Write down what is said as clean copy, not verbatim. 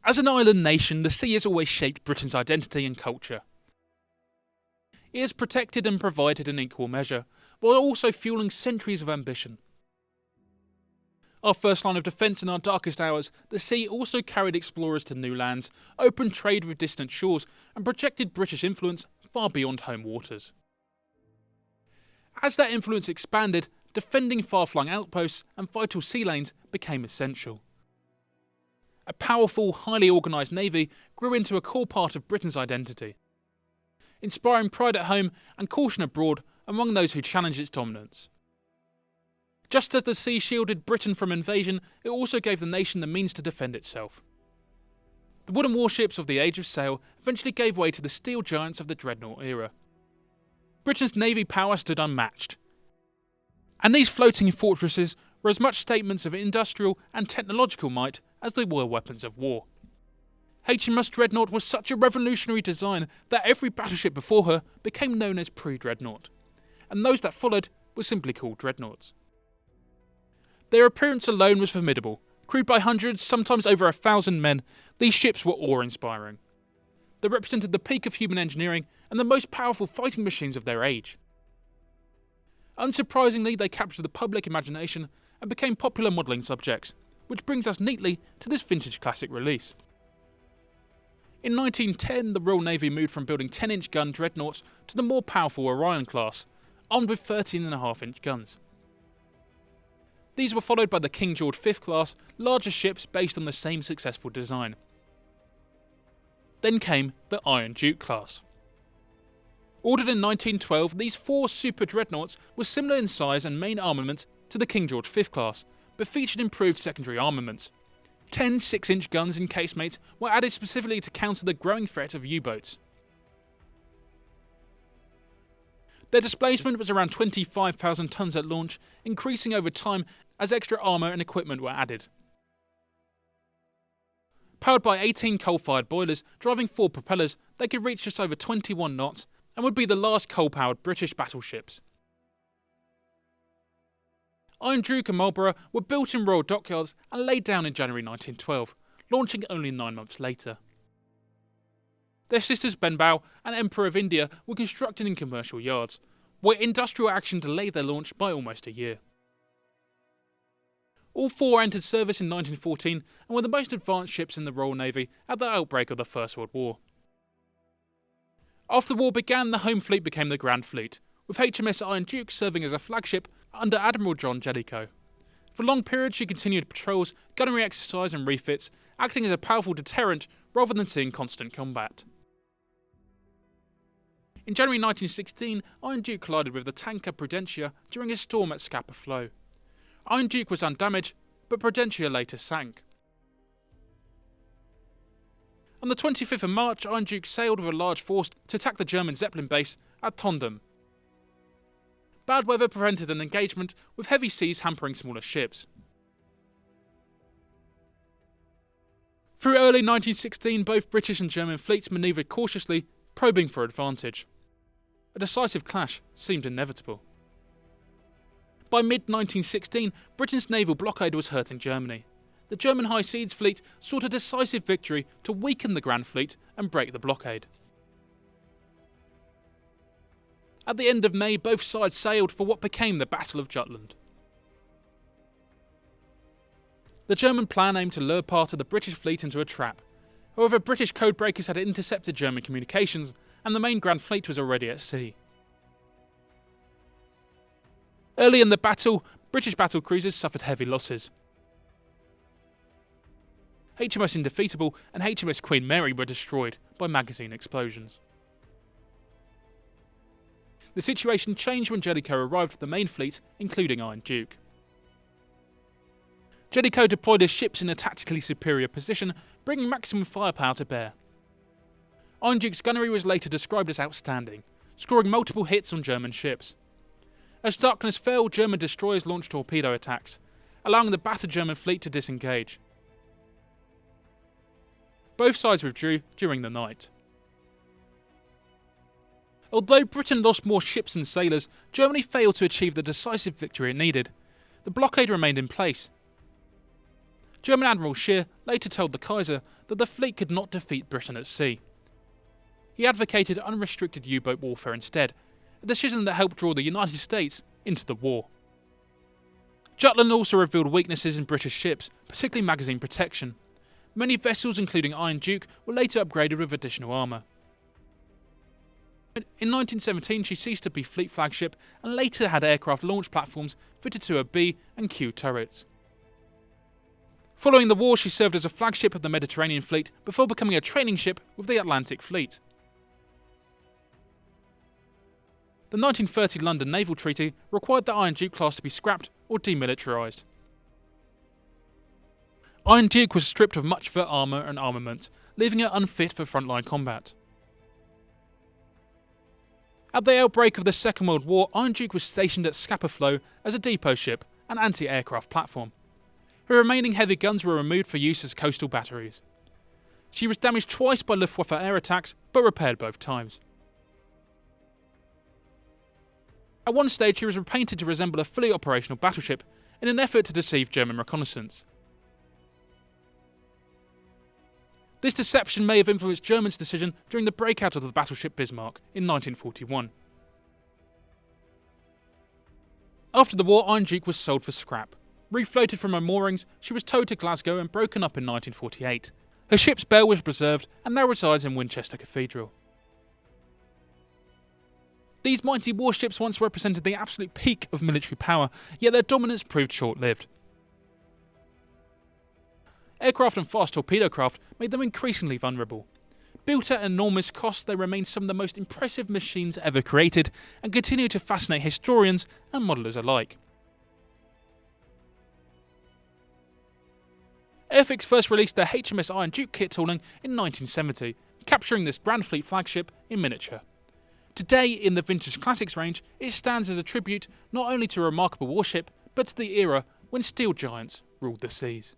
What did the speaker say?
As an island nation, the sea has always shaped Britain's identity and culture. It has protected and provided in equal measure, while also fueling centuries of ambition. Our first line of defence in our darkest hours, the sea also carried explorers to new lands, opened trade with distant shores, and projected British influence far beyond home waters. As that influence expanded, defending far-flung outposts and vital sea lanes became essential. A powerful, highly organised navy grew into a core part of Britain's identity, inspiring pride at home and caution abroad among those who challenged its dominance. Just as the sea shielded Britain from invasion, it also gave the nation the means to defend itself. The wooden warships of the Age of Sail eventually gave way to the steel giants of the Dreadnought era. Britain's navy power stood unmatched, and these floating fortresses were as much statements of industrial and technological might as they were weapons of war. HMS Dreadnought was such a revolutionary design that every battleship before her became known as pre-Dreadnought, and those that followed were simply called Dreadnoughts. Their appearance alone was formidable. Crewed by hundreds, sometimes over 1,000 men, these ships were awe-inspiring. They represented the peak of human engineering and the most powerful fighting machines of their age. Unsurprisingly, they captured the public imagination and became popular modelling subjects, which brings us neatly to this vintage classic release. In 1910, the Royal Navy moved from building 10-inch gun dreadnoughts to the more powerful Orion class, armed with 13.5-inch guns. These were followed by the King George V class, larger ships based on the same successful design. Then came the Iron Duke class. Ordered in 1912, these 4 super dreadnoughts were similar in size and main armament to the King George V class, but featured improved secondary armaments. 10 6-inch guns in casemates were added specifically to counter the growing threat of U-boats. Their displacement was around 25,000 tons at launch, increasing over time as extra armour and equipment were added. Powered by 18 coal-fired boilers driving 4 propellers, they could reach just over 21 knots and would be the last coal-powered British battleships. Iron Duke and Marlborough were built in Royal Dockyards and laid down in January 1912, launching only 9 months later. Their sisters Benbow and Emperor of India were constructed in commercial yards, where industrial action delayed their launch by almost a year. All 4 entered service in 1914 and were the most advanced ships in the Royal Navy at the outbreak of the First World War. After the war began, the Home Fleet became the Grand Fleet, with HMS Iron Duke serving as a flagship under Admiral John Jellicoe. For long periods she continued patrols, gunnery exercise and refits, acting as a powerful deterrent rather than seeing constant combat. In January 1916, Iron Duke collided with the tanker Prudentia during a storm at Scapa Flow. Iron Duke was undamaged, but Prudentia later sank. On the 25th of March, Iron Duke sailed with a large force to attack the German Zeppelin base at Tondam. Bad weather prevented an engagement, with heavy seas hampering smaller ships. Through early 1916, both British and German fleets manoeuvred cautiously, probing for advantage. A decisive clash seemed inevitable. By mid-1916, Britain's naval blockade was hurting Germany. The German High Seas Fleet sought a decisive victory to weaken the Grand Fleet and break the blockade. At the end of May, both sides sailed for what became the Battle of Jutland. The German plan aimed to lure part of the British fleet into a trap. However, British codebreakers had intercepted German communications, and the main Grand Fleet was already at sea. Early in the battle, British battle cruisers suffered heavy losses. HMS Indefeatable and HMS Queen Mary were destroyed by magazine explosions. The situation changed when Jellicoe arrived with the main fleet, including Iron Duke. Jellicoe deployed his ships in a tactically superior position, bringing maximum firepower to bear. Iron Duke's gunnery was later described as outstanding, scoring multiple hits on German ships. As darkness fell, German destroyers launched torpedo attacks, allowing the battered German fleet to disengage. Both sides withdrew during the night. Although Britain lost more ships and sailors, Germany failed to achieve the decisive victory it needed. The blockade remained in place. German Admiral Scheer later told the Kaiser that the fleet could not defeat Britain at sea. He advocated unrestricted U-boat warfare instead, a decision that helped draw the United States into the war. Jutland also revealed weaknesses in British ships, particularly magazine protection. Many vessels, including Iron Duke, were later upgraded with additional armour. In 1917 she ceased to be fleet flagship and later had aircraft launch platforms fitted to her B and Q turrets. Following the war she served as a flagship of the Mediterranean Fleet before becoming a training ship with the Atlantic Fleet. The 1930 London Naval Treaty required the Iron Duke class to be scrapped or demilitarised. Iron Duke was stripped of much of her armour and armament, leaving her unfit for frontline combat. At the outbreak of the Second World War, Iron Duke was stationed at Scapa Flow as a depot ship and anti-aircraft platform. Her remaining heavy guns were removed for use as coastal batteries. She was damaged twice by Luftwaffe air attacks, but repaired both times. At one stage she was repainted to resemble a fully operational battleship in an effort to deceive German reconnaissance. This deception may have influenced Germany's decision during the breakout of the battleship Bismarck in 1941. After the war, Iron Duke was sold for scrap. Refloated from her moorings, she was towed to Glasgow and broken up in 1948. Her ship's bell was preserved and now resides in Winchester Cathedral. These mighty warships once represented the absolute peak of military power, yet their dominance proved short-lived. Aircraft and fast torpedo craft made them increasingly vulnerable. Built at enormous cost, they remain some of the most impressive machines ever created and continue to fascinate historians and modellers alike. Airfix first released their HMS Iron Duke kit tooling in 1970, capturing this Grand Fleet flagship in miniature. Today, in the Vintage Classics range, it stands as a tribute not only to a remarkable warship, but to the era when steel giants ruled the seas.